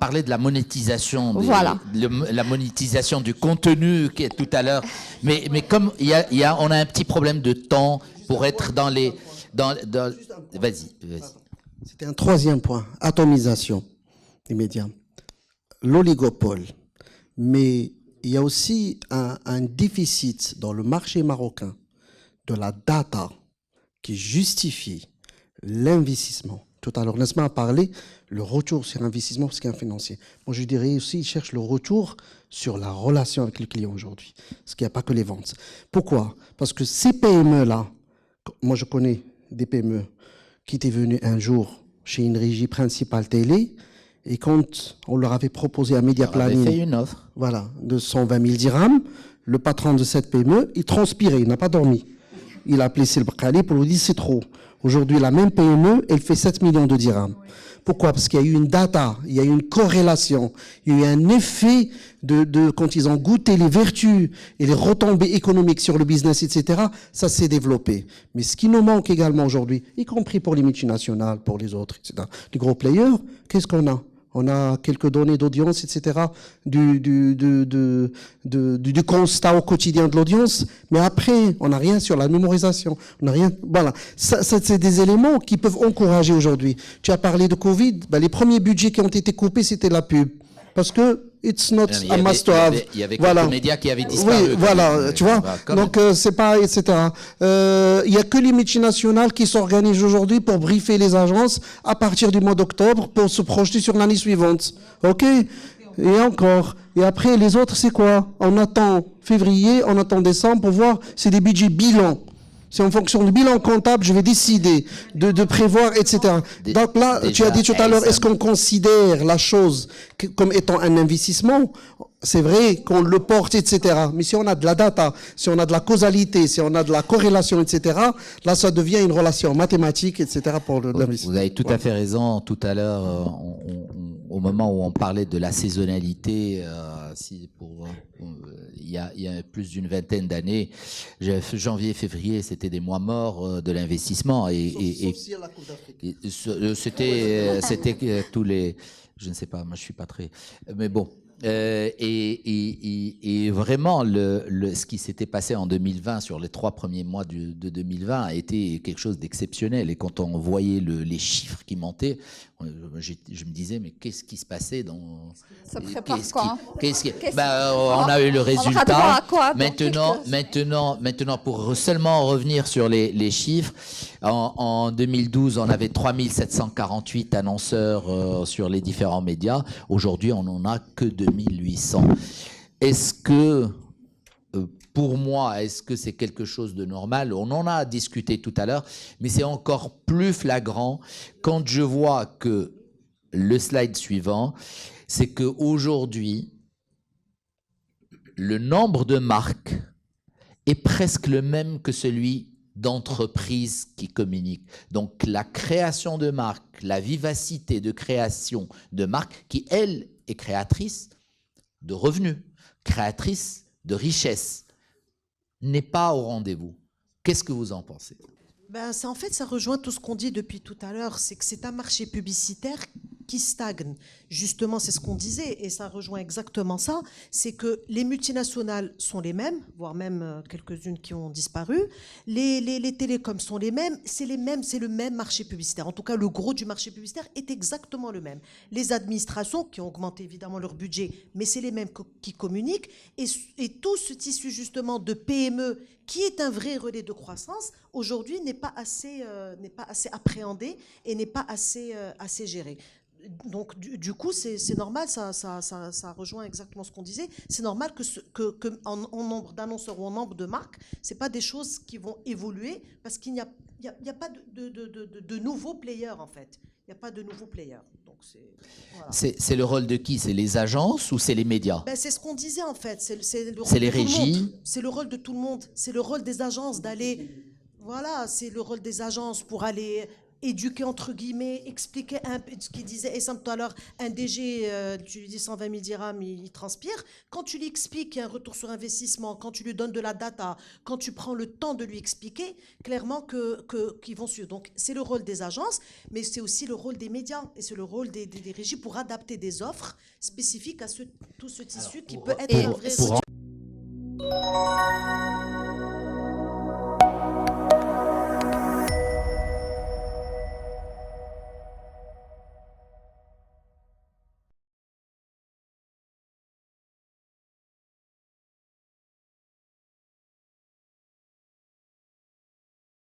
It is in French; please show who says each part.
Speaker 1: parlé de la monétisation,
Speaker 2: Voilà.
Speaker 1: La monétisation du contenu qui est tout à l'heure. Mais comme on a un petit problème de temps pour être dans les... Vas-y.
Speaker 3: C'était un troisième point, atomisation des médias, l'oligopole. Mais il y a aussi un déficit dans le marché marocain de la data qui justifie l'investissement. Tout à l'heure, Nesma a parlé le retour sur investissement parce qu'il y a un financier. Moi, je dirais aussi, il cherche le retour sur la relation avec le client aujourd'hui. Parce qu'il n'y a pas que les ventes. Pourquoi? Parce que ces PME-là, moi je connais des PME qui étaient venus un jour chez une régie principale télé, et quand on leur avait proposé un média planning,
Speaker 1: fait une offre.
Speaker 3: Voilà, de 120 000 dirhams, le patron de cette PME, il transpirait, il n'a pas dormi. Il a appelé Sil Bkhali pour lui dire c'est trop. Aujourd'hui, la même PME, elle fait 7 millions de dirhams. Pourquoi? Parce qu'il y a eu une data, il y a eu une corrélation, il y a eu un effet de quand ils ont goûté les vertus et les retombées économiques sur le business, etc., ça s'est développé. Mais ce qui nous manque également aujourd'hui, y compris pour les multinationales, pour les autres, etc., les gros players, qu'est-ce qu'on a? On a quelques données d'audience, etc., du constat au quotidien de l'audience, mais après, on n'a rien sur la mémorisation. On n'a rien. Voilà. Ça, c'est des éléments qui peuvent encourager aujourd'hui. Tu as parlé de Covid, ben, les premiers budgets qui ont été coupés, c'était la pub. Parce que it's not a must to have.
Speaker 1: Il y avait
Speaker 3: voilà.
Speaker 1: quelques médias qui avaient disparu.
Speaker 3: Oui, voilà, tu vois. Donc, c'est pas, etc. Il y a que les multinationales qui s'organisent aujourd'hui pour briefer les agences à partir du mois d'octobre pour se projeter sur l'année suivante. OK? Et encore. Et après, les autres, c'est quoi? On attend février, on attend décembre pour voir, c'est des budgets bilan. C'est en fonction du bilan comptable, je vais décider de prévoir, etc. Donc là, tu as dit tout à l'heure, est-ce qu'on considère la chose comme étant un investissement? C'est vrai qu'on le porte, etc. Mais si on a de la data, si on a de la causalité, si on a de la corrélation, etc., là, ça devient une relation mathématique, etc. pour l'investissement.
Speaker 1: Vous avez tout à fait raison. Tout à l'heure, au moment où on parlait de la saisonnalité, il y a plus d'une vingtaine d'années, janvier, février, c'était des mois morts de l'investissement. C'était tous les... Je ne sais pas, moi je suis pas très... Mais bon... et vraiment, ce qui s'était passé en 2020, sur les 3 premiers mois de 2020, a été quelque chose d'exceptionnel. Et quand on voyait les chiffres qui montaient, je me disais, mais qu'est-ce qui se passait dans...
Speaker 2: Ça prépare quoi?
Speaker 1: On a eu le résultat.
Speaker 2: On aura droit à quoi,
Speaker 1: Maintenant, pour seulement revenir sur les chiffres, en 2012, on avait 3748 annonceurs sur les différents médias. Aujourd'hui, on n'en a que 2800. Est-ce que, pour moi, est-ce que c'est quelque chose de normal? On en a discuté tout à l'heure, mais c'est encore plus flagrant quand je vois que le slide suivant, c'est qu'aujourd'hui, le nombre de marques est presque le même que celui d'entreprises qui communiquent. Donc la création de marques, la vivacité de création de marques, qui elle est créatrice de revenus, créatrice de richesse, n'est pas au rendez-vous. Qu'est-ce que vous en pensez?
Speaker 4: En fait, ça rejoint tout ce qu'on dit depuis tout à l'heure, c'est que c'est un marché publicitaire qui stagne. Justement, c'est ce qu'on disait, et ça rejoint exactement ça, c'est que les multinationales sont les mêmes, voire même quelques-unes qui ont disparu, les télécoms sont les mêmes, c'est le même marché publicitaire. En tout cas, le gros du marché publicitaire est exactement le même. Les administrations, qui ont augmenté évidemment leur budget, mais c'est les mêmes qui communiquent, et tout ce tissu justement de PME, qui est un vrai relais de croissance, aujourd'hui n'est pas assez appréhendé et n'est pas assez géré. Donc, du coup, c'est normal, ça rejoint exactement ce qu'on disait. C'est normal que en nombre d'annonceurs ou en nombre de marques, c'est pas des choses qui vont évoluer parce qu'il n'y a pas de nouveaux players, en fait. Il n'y a pas de nouveaux players. Donc voilà.
Speaker 1: C'est le rôle de qui? C'est les agences ou c'est les médias?
Speaker 4: C'est ce qu'on disait, en fait.
Speaker 1: C'est les régies?
Speaker 4: C'est le rôle de tout le monde. C'est le rôle des agences d'aller... Voilà, c'est le rôle des agences pour aller éduquer entre guillemets, expliquer ce qu'il disait Essam tout à l'heure, un DG, tu lui dis 120 000 dirhams, il transpire. Quand tu lui expliques qu'il y a un retour sur investissement, quand tu lui donnes de la data, quand tu prends le temps de lui expliquer, clairement qu'ils vont suivre. Donc c'est le rôle des agences, mais c'est aussi le rôle des médias et c'est le rôle des régies pour adapter des offres spécifiques à tout ce tissu qui peut être un vrai...